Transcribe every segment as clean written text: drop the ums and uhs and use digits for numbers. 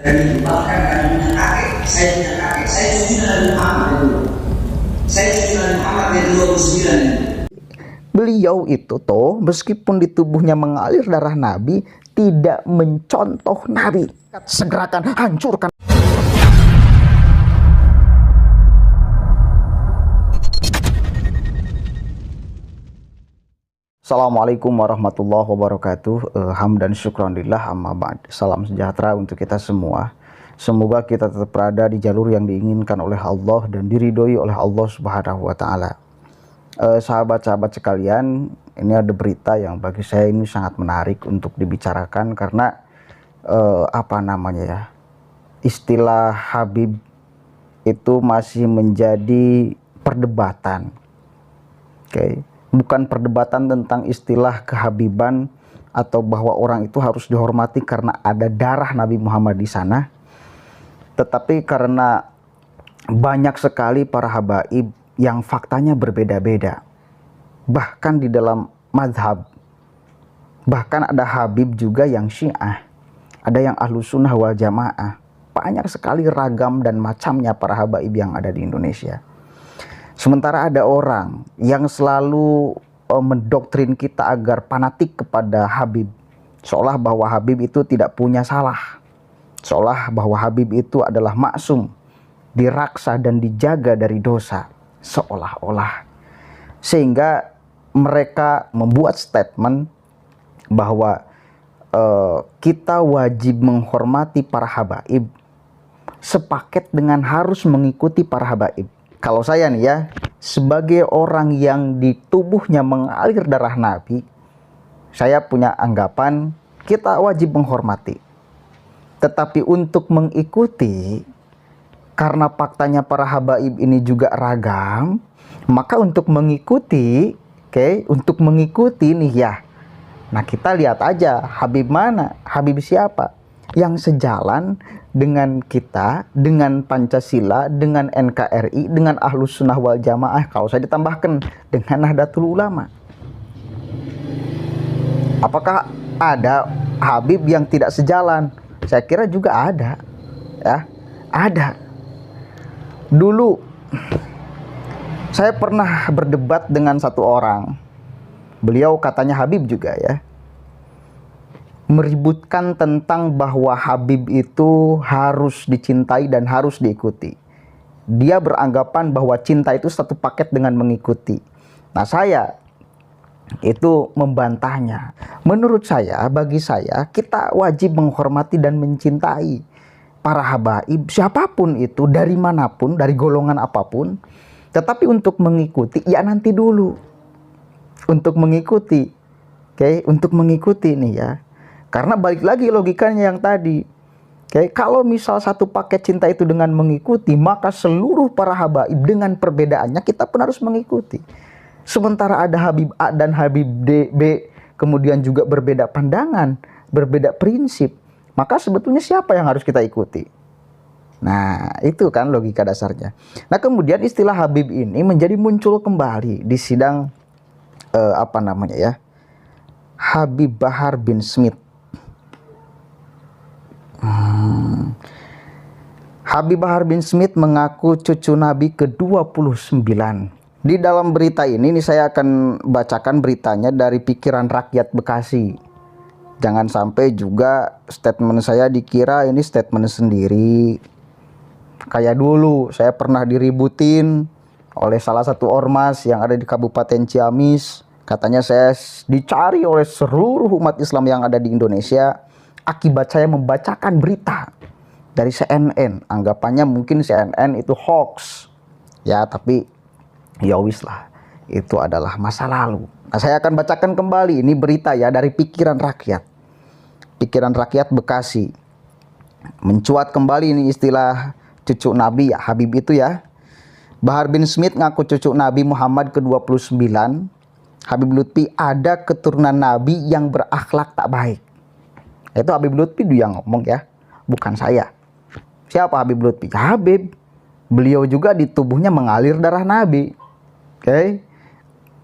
Dan itu bahkan kami punya kakek, saya cucu Nabi Muhammad dulu. Saya cucu Nabi Muhammad yang 29 itu. Beliau itu toh meskipun di tubuhnya mengalir darah Nabi, tidak mencontoh Nabi. Segerakan, hancurkan. Assalamualaikum warahmatullahi wabarakatuh. Hamdan syukranillah amma ba'd. Salam sejahtera untuk kita semua. Semoga kita tetap berada di jalur yang diinginkan oleh Allah dan diridhoi oleh Allah Subhanahu wa taala. Sahabat-sahabat sekalian, ini ada berita yang bagi saya ini sangat menarik untuk dibicarakan karena istilah Habib itu masih menjadi perdebatan. Oke. Bukan perdebatan tentang istilah kehabiban atau bahwa orang itu harus dihormati karena ada darah Nabi Muhammad di sana, tetapi karena banyak sekali para habaib yang faktanya berbeda-beda, bahkan di dalam mazhab. Bahkan ada habib juga yang syiah, ada yang ahlus sunnah wal jamaah. Banyak sekali ragam dan macamnya para habaib yang ada di Indonesia. Sementara ada orang yang selalu mendoktrin kita agar fanatik kepada Habib. Seolah bahwa Habib itu tidak punya salah. Seolah bahwa Habib itu adalah maksum, diraksa dan dijaga dari dosa. Seolah-olah. Sehingga mereka membuat statement bahwa kita wajib menghormati para habaib sepaket dengan harus mengikuti para habaib. Kalau saya nih ya, sebagai orang yang di tubuhnya mengalir darah Nabi, saya punya anggapan kita wajib menghormati. Tetapi untuk mengikuti, karena faktanya para habaib ini juga ragam, maka untuk mengikuti, untuk mengikuti nih ya. Nah kita lihat aja Habib mana, Habib siapa yang sejalan dengan kita, dengan Pancasila, dengan NKRI, dengan Ahlus Sunnah wal Jamaah. Kalau saya ditambahkan dengan Nahdlatul Ulama. Apakah ada Habib yang tidak sejalan? Saya kira juga ada. Ya, ada. Dulu saya pernah berdebat dengan satu orang. Beliau katanya Habib juga ya. Meributkan tentang bahwa Habib itu harus dicintai dan harus diikuti. Dia beranggapan bahwa cinta itu satu paket dengan mengikuti. Nah saya itu membantahnya. Menurut saya, bagi saya, kita wajib menghormati dan mencintai para habaib, siapapun itu, dari manapun, dari golongan apapun. Tetapi untuk mengikuti, ya nanti dulu. Untuk mengikuti, untuk mengikuti nih ya. Karena balik lagi logikanya yang tadi. Kalau misal satu paket cinta itu dengan mengikuti, maka seluruh para habaib dengan perbedaannya kita pun harus mengikuti. Sementara ada Habib A dan Habib B, kemudian juga berbeda pandangan, berbeda prinsip, maka sebetulnya siapa yang harus kita ikuti? Nah, itu kan logika dasarnya. Nah, kemudian istilah Habib ini menjadi muncul kembali di sidang Habib Bahar bin Smith. Habib Bahar bin Smith mengaku cucu Nabi ke-29. Di dalam berita ini saya akan bacakan beritanya dari Pikiran Rakyat Bekasi. Jangan sampai juga statement saya dikira ini statement sendiri. Kayak dulu saya pernah diributin oleh salah satu ormas yang ada di Kabupaten Ciamis. Katanya saya dicari oleh seluruh umat Islam yang ada di Indonesia akibat saya membacakan berita dari CNN. Anggapannya mungkin CNN itu hoax. Ya, tapi ya wis lah. Itu adalah masa lalu. Nah, saya akan bacakan kembali ini berita ya dari Pikiran Rakyat. Pikiran Rakyat Bekasi. Mencuat kembali ini istilah cucu Nabi ya, Habib itu ya. Bahar bin Smith ngaku cucu Nabi Muhammad ke-29. Habib Lutfi ada keturunan Nabi yang berakhlak tak baik. Itu Habib Lutfi yang ngomong ya, bukan saya. Siapa Habib Lutfi? Habib. Beliau juga di tubuhnya mengalir darah Nabi.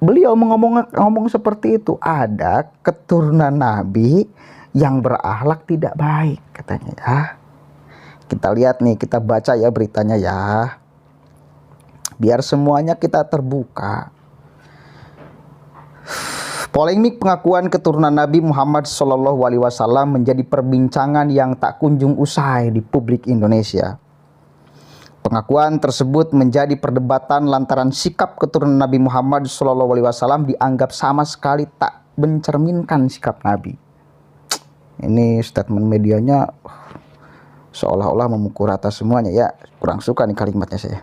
Beliau ngomong seperti itu. Ada keturunan Nabi yang berakhlak tidak baik katanya ya. Kita lihat nih, kita baca ya beritanya ya. Biar semuanya kita terbuka. Polemik pengakuan keturunan Nabi Muhammad SAW menjadi perbincangan yang tak kunjung usai di publik Indonesia. Pengakuan tersebut menjadi perdebatan lantaran sikap keturunan Nabi Muhammad SAW dianggap sama sekali tak mencerminkan sikap Nabi. Ini statement medianya seolah-olah memukul rata semuanya ya. Kurang suka nih kalimatnya saya.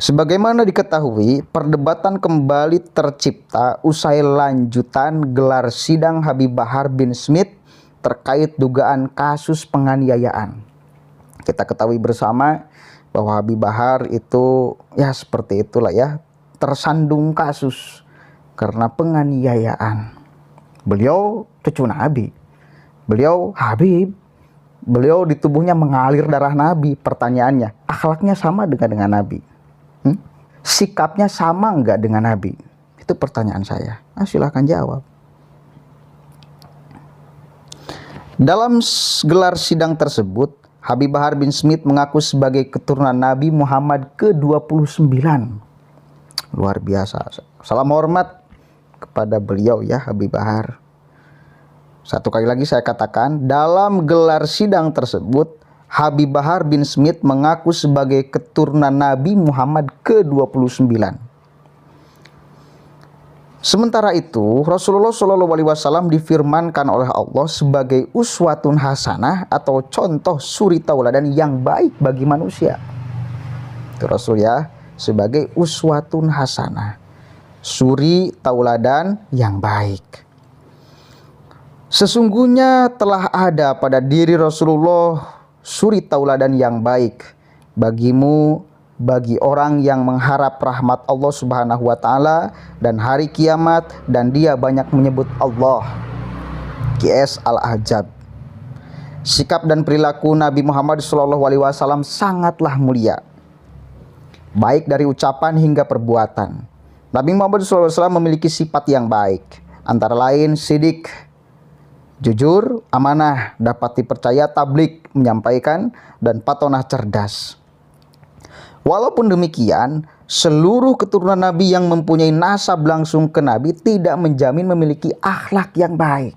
Sebagaimana diketahui, perdebatan kembali tercipta usai lanjutan gelar sidang Habib Bahar bin Smith terkait dugaan kasus penganiayaan. Kita ketahui bersama bahwa Habib Bahar itu ya seperti itulah ya, tersandung kasus karena penganiayaan. Beliau cucu Nabi, beliau Habib, beliau di tubuhnya mengalir darah Nabi. Pertanyaannya, akhlaknya sama dengan Nabi? Sikapnya sama enggak dengan Nabi? Itu pertanyaan saya. Silahkan jawab. Dalam gelar sidang tersebut, Habib Bahar bin Smith mengaku sebagai keturunan Nabi Muhammad ke-29. Luar biasa. Salam hormat kepada beliau ya, Habib Bahar. Satu kali lagi saya katakan, dalam gelar sidang tersebut, Habib Bahar bin Smith mengaku sebagai keturunan Nabi Muhammad ke-29. Sementara itu, Rasulullah SAW difirmankan oleh Allah sebagai uswatun hasanah atau contoh suri tauladan yang baik bagi manusia. Itu Rasul ya, sebagai uswatun hasanah, suri tauladan yang baik. Sesungguhnya telah ada pada diri Rasulullah suri tauladan yang baik bagimu, bagi orang yang mengharap rahmat Allah Subhanahu wa Ta'ala dan hari kiamat, dan dia banyak menyebut Allah. QS Al-Ahzab. Sikap dan perilaku Nabi Muhammad SAW sangatlah mulia, baik dari ucapan hingga perbuatan. Nabi Muhammad SAW memiliki sifat yang baik, antara lain sidik, jujur, amanah, dapat dipercaya, tabligh, menyampaikan, dan patonah cerdas. Walaupun demikian, seluruh keturunan Nabi yang mempunyai nasab langsung ke Nabi tidak menjamin memiliki akhlak yang baik.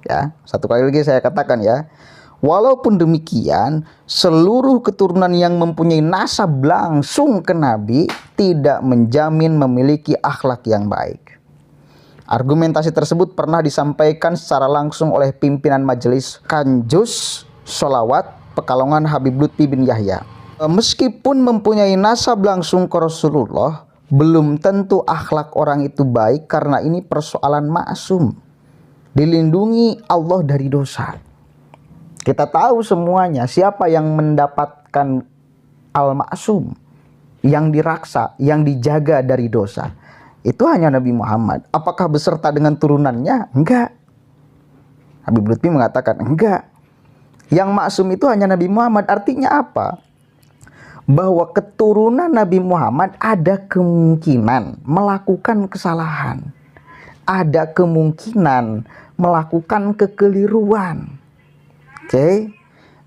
Ya, satu kali lagi saya katakan ya. Walaupun demikian, seluruh keturunan yang mempunyai nasab langsung ke Nabi tidak menjamin memiliki akhlak yang baik. Argumentasi tersebut pernah disampaikan secara langsung oleh pimpinan Majelis Kanjus Sholawat Pekalongan Habib Lutfi bin Yahya. Meskipun mempunyai nasab langsung ke Rasulullah, belum tentu akhlak orang itu baik karena ini persoalan maksum, dilindungi Allah dari dosa. Kita tahu semuanya siapa yang mendapatkan al-maksum, yang diraksa, yang dijaga dari dosa. Itu hanya Nabi Muhammad. Apakah beserta dengan turunannya? Enggak. Habib Lutfi mengatakan enggak. Yang maksum itu hanya Nabi Muhammad. Artinya apa? Bahwa keturunan Nabi Muhammad ada kemungkinan melakukan kesalahan, ada kemungkinan melakukan kekeliruan. Oke?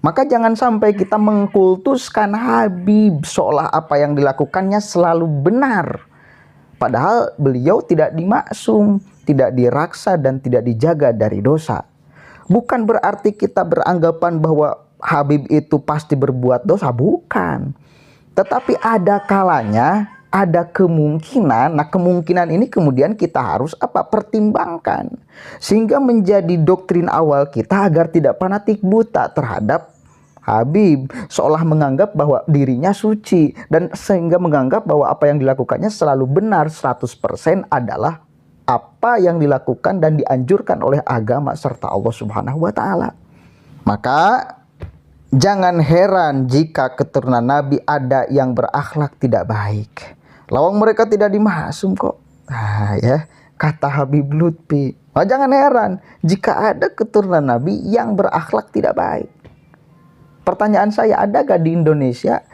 Maka jangan sampai kita mengkultuskan Habib seolah apa yang dilakukannya selalu benar. Padahal beliau tidak dimaksum, tidak diraksa, dan tidak dijaga dari dosa. Bukan berarti kita beranggapan bahwa Habib itu pasti berbuat dosa, bukan. Tetapi ada kalanya, ada kemungkinan. Nah, kemungkinan ini kemudian kita harus pertimbangkan. Sehingga menjadi doktrin awal kita agar tidak fanatik buta terhadap Habib, seolah menganggap bahwa dirinya suci, dan sehingga menganggap bahwa apa yang dilakukannya selalu benar 100% adalah apa yang dilakukan dan dianjurkan oleh agama serta Allah Subhanahu wa Ta'ala. Maka jangan heran jika keturunan Nabi ada yang berakhlak tidak baik. Lawang mereka tidak dimaksum kok. Nah, ya, kata Habib Lutfi. Jangan heran jika ada keturunan Nabi yang berakhlak tidak baik. Pertanyaan saya, ada gak di Indonesia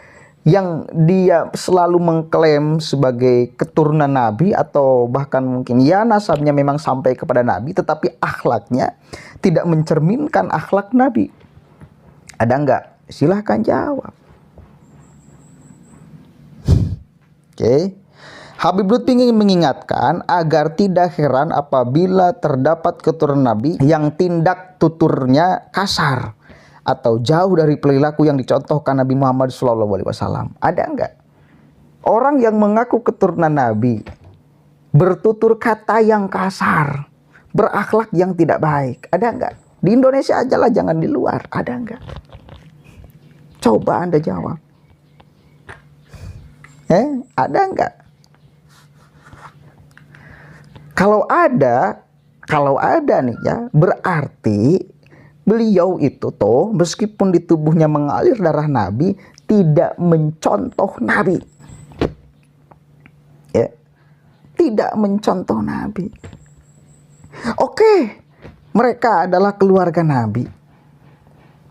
yang dia selalu mengklaim sebagai keturunan Nabi, atau bahkan mungkin ya nasabnya memang sampai kepada Nabi, tetapi akhlaknya tidak mencerminkan akhlak Nabi? Ada enggak? Silahkan jawab. Oke. Habib Lutfi ingin mengingatkan agar tidak heran apabila terdapat keturunan Nabi yang tindak tuturnya kasar atau jauh dari perilaku yang dicontohkan Nabi Muhammad SAW. Ada enggak orang yang mengaku keturunan Nabi bertutur kata yang kasar, berakhlak yang tidak baik? Ada enggak? Di Indonesia aja lah, jangan di luar. Ada enggak? Coba Anda jawab. Ada enggak? Kalau ada nih ya, berarti beliau itu toh meskipun di tubuhnya mengalir darah Nabi, tidak mencontoh Nabi. Ya. Tidak mencontoh Nabi. Oke, mereka adalah keluarga Nabi.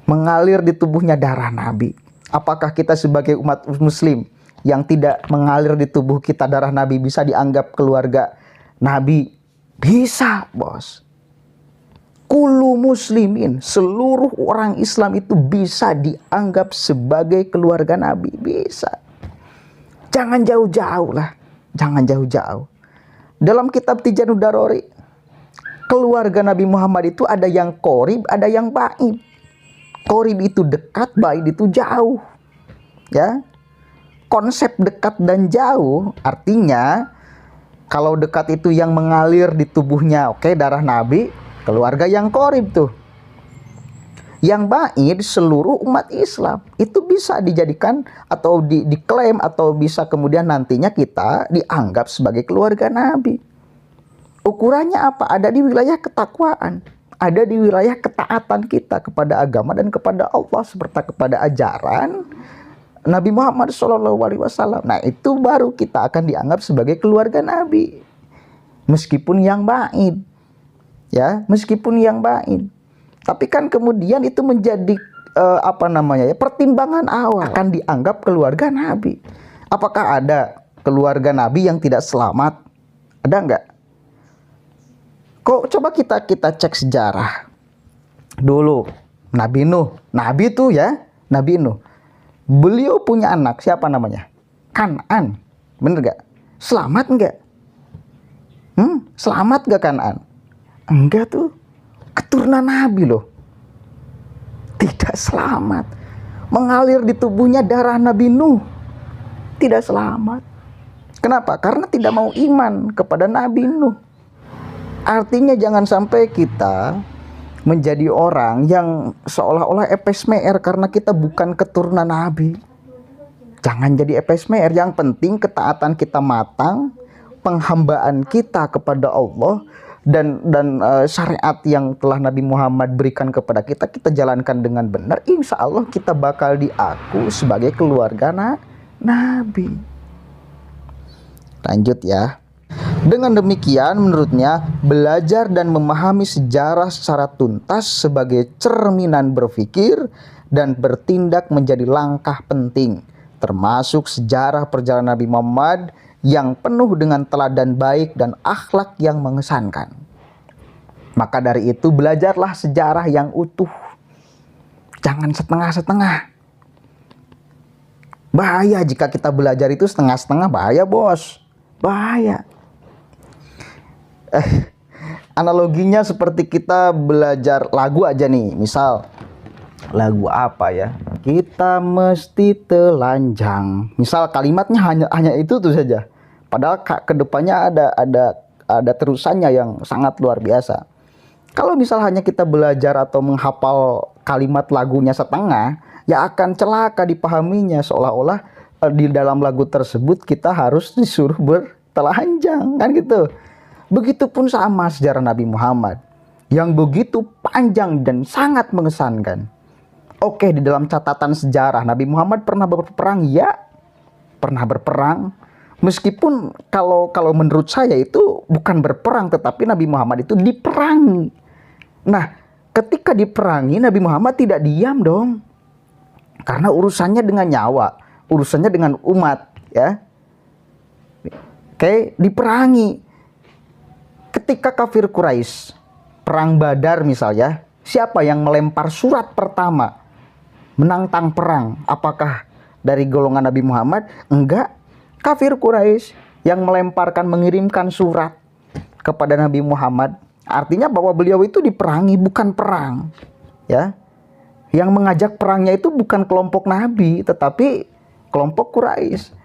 Mengalir di tubuhnya darah Nabi. Apakah kita sebagai umat muslim yang tidak mengalir di tubuh kita darah Nabi bisa dianggap keluarga Nabi? Bisa, bos. Kullu muslimin, seluruh orang Islam itu bisa dianggap sebagai keluarga Nabi. Bisa. Jangan jauh-jauh lah. Jangan jauh-jauh. Dalam kitab Tijanud Darori, keluarga Nabi Muhammad itu ada yang qorib, ada yang baid. Qorib itu dekat, baid itu jauh. Ya. Konsep dekat dan jauh artinya kalau dekat itu yang mengalir di tubuhnya, oke, darah Nabi, keluarga yang qorib tuh. Yang baid seluruh umat Islam. Itu bisa dijadikan atau diklaim atau bisa kemudian nantinya kita dianggap sebagai keluarga Nabi. Ukurannya apa? Ada di wilayah ketakwaan, ada di wilayah ketaatan kita kepada agama dan kepada Allah serta kepada ajaran Nabi Muhammad SAW. Nah, itu baru kita akan dianggap sebagai keluarga Nabi. Meskipun yang baid. Ya, meskipun yang baid. Tapi kan kemudian itu menjadi pertimbangan awal. Akan dianggap keluarga Nabi. Apakah ada keluarga Nabi yang tidak selamat? Ada enggak? Kok coba kita cek sejarah. Dulu Nabi Nuh. Nabi tuh ya, Nabi Nuh. Beliau punya anak, siapa namanya? Kan'an. Bener gak? Selamat enggak? Selamat gak Kan'an? Enggak tuh. Keturunan Nabi loh. Tidak selamat. Mengalir di tubuhnya darah Nabi Nuh. Tidak selamat. Kenapa? Karena tidak mau iman kepada Nabi Nuh. Artinya jangan sampai kita menjadi orang yang seolah-olah epesmer karena kita bukan keturunan Nabi. Jangan jadi epesmer. Yang penting ketaatan kita matang, penghambaan kita kepada Allah dan syariat yang telah Nabi Muhammad berikan kepada kita, kita jalankan dengan benar. Insya Allah kita bakal diaku sebagai keluarga Nabi. Lanjut ya. Dengan demikian, menurutnya, belajar dan memahami sejarah secara tuntas sebagai cerminan berpikir dan bertindak menjadi langkah penting, termasuk sejarah perjalanan Nabi Muhammad yang penuh dengan teladan baik dan akhlak yang mengesankan. Maka dari itu, belajarlah sejarah yang utuh. Jangan setengah-setengah. Bahaya jika kita belajar itu setengah-setengah, bahaya bos. Bahaya. Analoginya seperti kita belajar lagu aja nih. Misal lagu apa ya? Kita mesti telanjang. Misal kalimatnya hanya itu tuh saja. Padahal kedepannya ada terusannya yang sangat luar biasa. Kalau misal hanya kita belajar atau menghafal kalimat lagunya setengah, ya akan celaka dipahaminya, seolah-olah di dalam lagu tersebut kita harus disuruh bertelanjang, kan gitu. Begitupun sama sejarah Nabi Muhammad yang begitu panjang dan sangat mengesankan. Oke, di dalam catatan sejarah Nabi Muhammad pernah berperang? Ya, pernah berperang. Meskipun kalau menurut saya itu bukan berperang, tetapi Nabi Muhammad itu diperangi. Nah, ketika diperangi Nabi Muhammad tidak diam dong. Karena urusannya dengan nyawa, urusannya dengan umat, ya. Oke, diperangi. Ketika kafir Quraisy perang Badar misalnya, siapa yang melempar surat pertama? menantang perang. Apakah dari golongan Nabi Muhammad? Enggak. Kafir Quraisy yang mengirimkan surat kepada Nabi Muhammad. Artinya bahwa beliau itu diperangi, bukan perang. Ya. Yang mengajak perangnya itu bukan kelompok Nabi, tetapi kelompok Quraisy.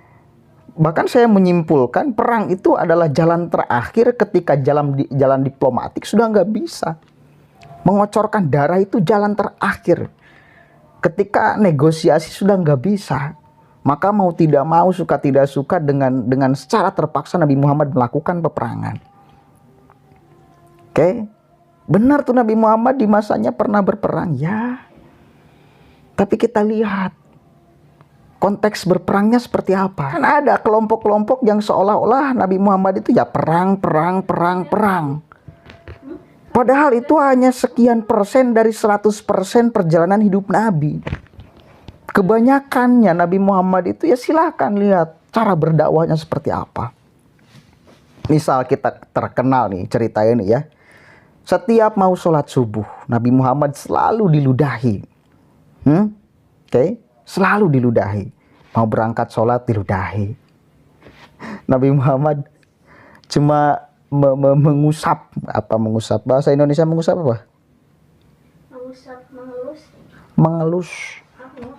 Bahkan saya menyimpulkan perang itu adalah jalan terakhir ketika jalan diplomatik sudah nggak bisa. Mengocorkan darah itu jalan terakhir. Ketika negosiasi sudah nggak bisa, maka mau tidak mau, suka tidak suka, dengan secara terpaksa Nabi Muhammad melakukan peperangan. Oke, benar tuh Nabi Muhammad di masanya pernah berperang, ya. Tapi kita lihat konteks berperangnya seperti apa. Kan ada kelompok-kelompok yang seolah-olah Nabi Muhammad itu ya perang. Padahal itu hanya sekian persen dari 100% perjalanan hidup Nabi. Kebanyakannya Nabi Muhammad itu ya silahkan lihat cara berdakwahnya seperti apa. Misal kita terkenal nih cerita ini ya. Setiap mau sholat subuh, Nabi Muhammad selalu diludahi. Oke, selalu diludahi. Mau berangkat sholat diludahi. Nabi Muhammad cuma mengusap bahasa Indonesia mengusap apa? Mengelus.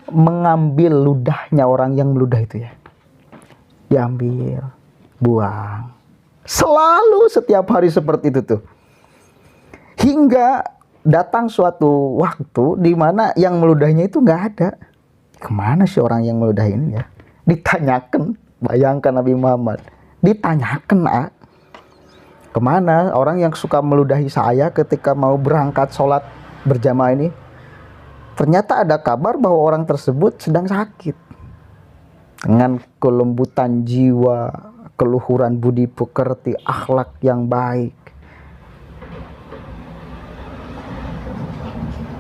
Mengambil ludahnya orang yang meludah itu ya. Diambil, buang. Selalu setiap hari seperti itu tuh. Hingga datang suatu waktu di mana yang meludahnya itu nggak ada. Kemana sih orang yang meludah ini ya? Ditanyakan, bayangkan Nabi Muhammad. Ditanyakan, kemana orang yang suka meludahi saya ketika mau berangkat sholat berjamaah ini? Ternyata ada kabar bahwa orang tersebut sedang sakit. Dengan kelembutan jiwa, keluhuran budi pekerti, akhlak yang baik.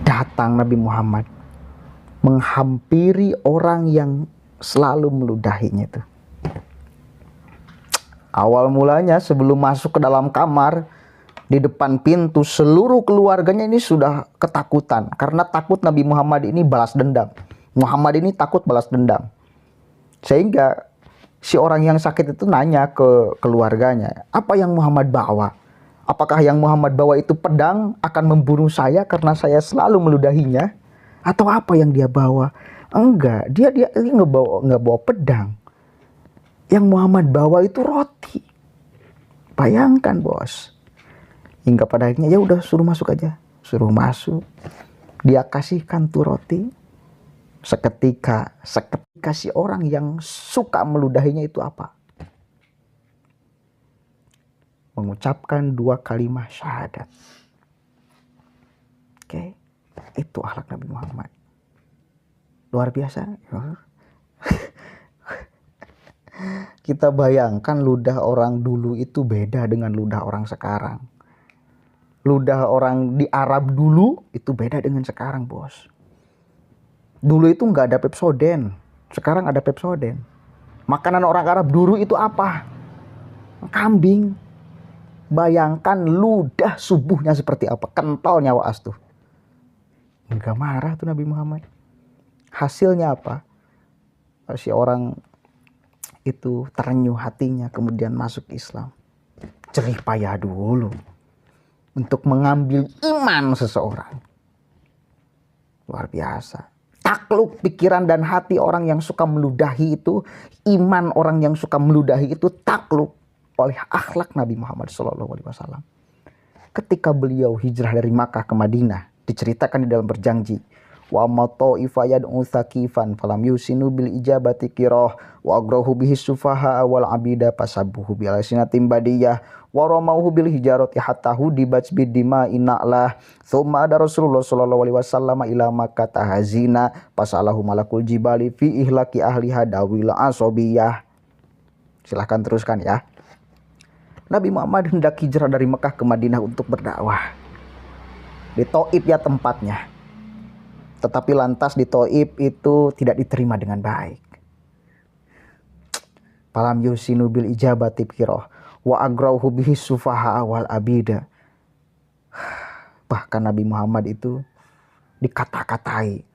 Datang Nabi Muhammad menghampiri orang yang selalu meludahinya itu. Awal mulanya sebelum masuk ke dalam kamar, di depan pintu seluruh keluarganya ini sudah ketakutan. Karena takut Nabi Muhammad ini balas dendam. Muhammad ini takut balas dendam. Sehingga si orang yang sakit itu nanya ke keluarganya, apa yang Muhammad bawa? Apakah yang Muhammad bawa itu pedang akan membunuh saya karena saya selalu meludahinya? Atau apa yang dia bawa? Enggak, dia nggak bawa pedang. Yang Muhammad bawa itu roti. Bayangkan bos. Hingga pada akhirnya ya udah suruh masuk aja. Suruh masuk. Dia kasihkan tuh roti. Seketika si orang yang suka meludahinya itu apa? Mengucapkan 2 kalimat syahadat. Oke. Itu akhlak Nabi Muhammad. Luar biasa. Kita bayangkan ludah orang dulu itu beda dengan ludah orang sekarang. Ludah orang di Arab dulu itu beda dengan sekarang, bos. Dulu itu nggak ada Pepsodent. Sekarang ada Pepsodent. Makanan orang Arab dulu itu apa? Kambing. Bayangkan ludah subuhnya seperti apa. Kental nyawa as tuh. Nggak marah tuh Nabi Muhammad. Hasilnya apa? Si orang itu terenyuh hatinya, kemudian masuk Islam. Jerih payah dulu untuk mengambil iman seseorang. Luar biasa. Takluk pikiran dan hati orang yang suka meludahi itu, iman orang yang suka meludahi itu takluk oleh akhlak Nabi Muhammad SAW. Ketika beliau hijrah dari Makkah ke Madinah, diceritakan di dalam berjanji, wa ma ta'ifa yad'u thaqifan falam yusinu bil ijabati qirah wa agrahu bihi sufaha wal abida pasabbuhu bil sinatim badiyah wa ramauhu bil hijarati hatta hudibat bidima innalah thumma ada Rasulullah sallallahu alaihi wasallam ila Makkah tahazina pasalahu malakul jibali fi ihlaki ahliha dawil asobiyah. Silahkan teruskan ya. Nabi Muhammad hendak hijrah dari Mekah ke Madinah untuk berdakwah. Di Thaif ya tempatnya. Tetapi lantas di Thaif itu tidak diterima dengan baik. Falam yusinu bil ijabati qirah wa agrahu bihi sufaha wal abida. Bahkan Nabi Muhammad itu dikata-katai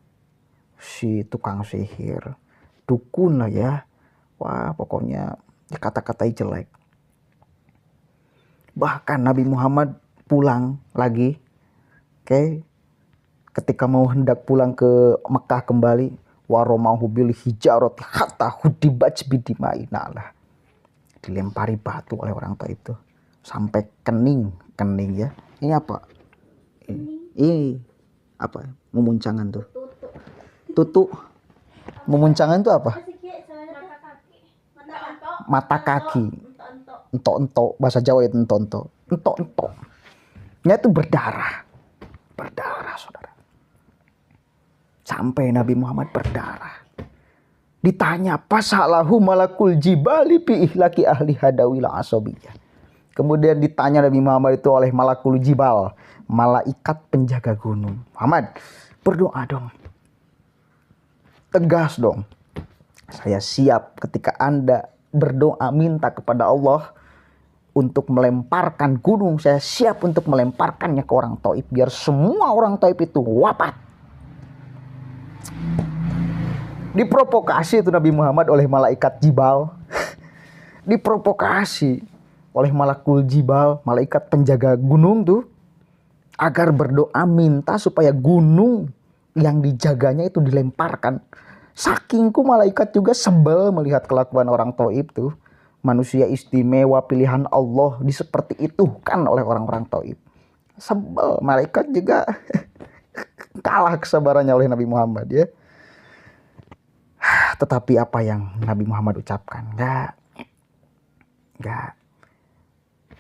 si tukang sihir, dukun lah ya. Wah, pokoknya dikata-katai jelek. Bahkan Nabi Muhammad pulang lagi, oke, ketika mau hendak pulang ke Mekah kembali, waromahu bil hijarati hatta hudibat bidimainalah, dilempari batu oleh orang tua itu sampai kening ya. Ini apa? Ini apa? Memuncangan tuh. Tutu. Memuncangan tuh apa? Mata kaki. Entok-entok, bahasa Jawa itu entok-entok. Entok-entok. Nya itu berdarah. Berdarah, saudara. Sampai Nabi Muhammad berdarah. Ditanya, pasalahu malakul jibali bi ihlaki ahli hadawila asobiyah. Kemudian ditanya Nabi Muhammad itu oleh malakul jibal, malaikat penjaga gunung. Muhammad, berdoa dong. Tegas dong. Saya siap ketika Anda berdoa minta kepada Allah untuk melemparkan gunung, saya siap untuk melemparkannya ke orang Taif biar semua orang Taif itu wafat. Diprovokasi itu Nabi Muhammad oleh malaikat Jibal. Diprovokasi oleh malakul Jibal, malaikat penjaga gunung tuh, agar berdoa minta supaya gunung yang dijaganya itu dilemparkan. Sakingku malaikat juga sebel melihat kelakuan orang Taif tuh. Manusia istimewa pilihan Allah di seperti itu kan oleh orang-orang Taif. Sebel, malaikat juga kalah kesabarannya oleh Nabi Muhammad ya. Tetapi apa yang Nabi Muhammad ucapkan? Enggak.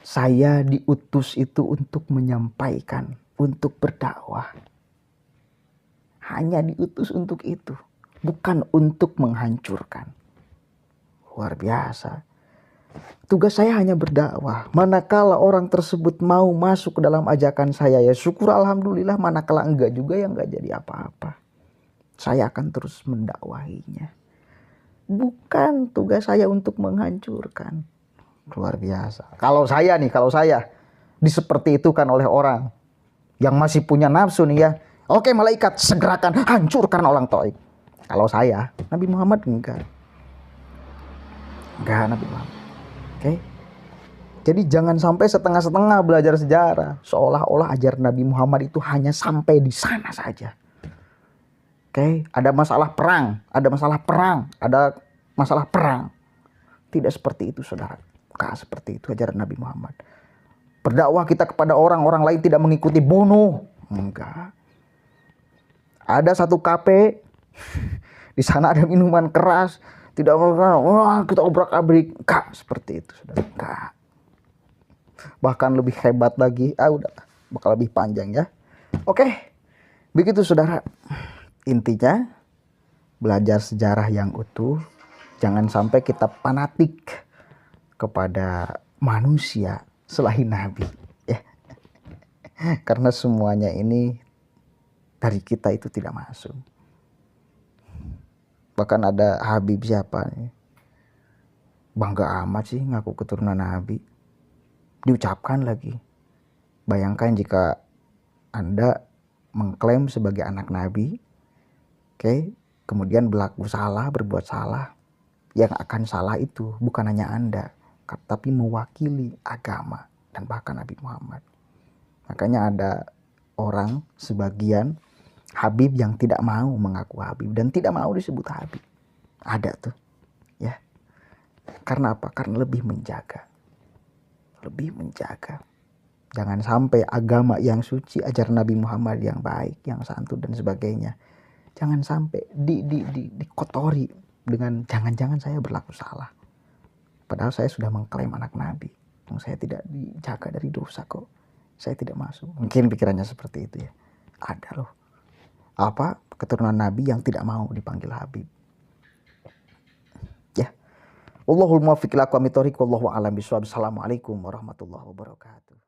Saya diutus itu untuk menyampaikan, untuk berdakwah. Hanya diutus untuk itu. Bukan untuk menghancurkan. Luar biasa. Tugas saya hanya berdakwah. Manakala orang tersebut mau masuk ke dalam ajakan saya, ya syukur alhamdulillah. Manakala enggak juga, ya enggak jadi apa-apa. Saya akan terus mendakwahinya. Bukan tugas saya untuk menghancurkan. Luar biasa. Kalau saya diseperti itu kan oleh orang yang masih punya nafsu nih ya. Oke malaikat, segerakan hancurkan orang Taif. Kalau saya, Nabi Muhammad enggak. Enggak Nabi Muhammad. Oke. Jadi jangan sampai setengah-setengah belajar sejarah. Seolah-olah ajaran Nabi Muhammad itu hanya sampai di sana saja. Oke. Ada masalah perang. Ada masalah perang. Tidak seperti itu saudara. Enggak seperti itu ajaran Nabi Muhammad. Berdakwah kita kepada orang lain tidak mengikuti bunuh. Enggak. Ada satu kafe. Di sana ada minuman keras. Tidak wah kita obrak-abrik. Enggak seperti itu saudara. Enggak. Bahkan lebih hebat lagi. Udah bakal lebih panjang ya. Oke. Begitu saudara. Intinya belajar sejarah yang utuh. Jangan sampai kita fanatik kepada manusia selain Nabi ya. Karena semuanya ini dari kita itu tidak masuk. Bahkan ada Habib siapa nih, bangga amat sih ngaku keturunan Nabi, diucapkan lagi. Bayangkan jika Anda mengklaim sebagai anak Nabi, oke, kemudian berbuat salah, yang akan salah itu bukan hanya Anda, tapi mewakili agama dan bahkan Nabi Muhammad. Makanya ada orang sebagian Habib yang tidak mau mengaku Habib dan tidak mau disebut Habib. Ada tuh ya. Karena apa? Karena lebih menjaga. Jangan sampai agama yang suci, ajaran Nabi Muhammad yang baik, yang santun dan sebagainya, jangan sampai dikotori dengan jangan-jangan saya berlaku salah. Padahal saya sudah mengklaim anak Nabi. Saya tidak dijaga dari dosa kok. Saya tidak masuk. Mungkin pikirannya seperti itu ya. Ada loh. Keturunan Nabi yang tidak mau dipanggil Habib. Ya. Allahul muwaffiq ila aqwamit thoriq wallahu a'lam bishawab. Assalamualaikum warahmatullahi wabarakatuh.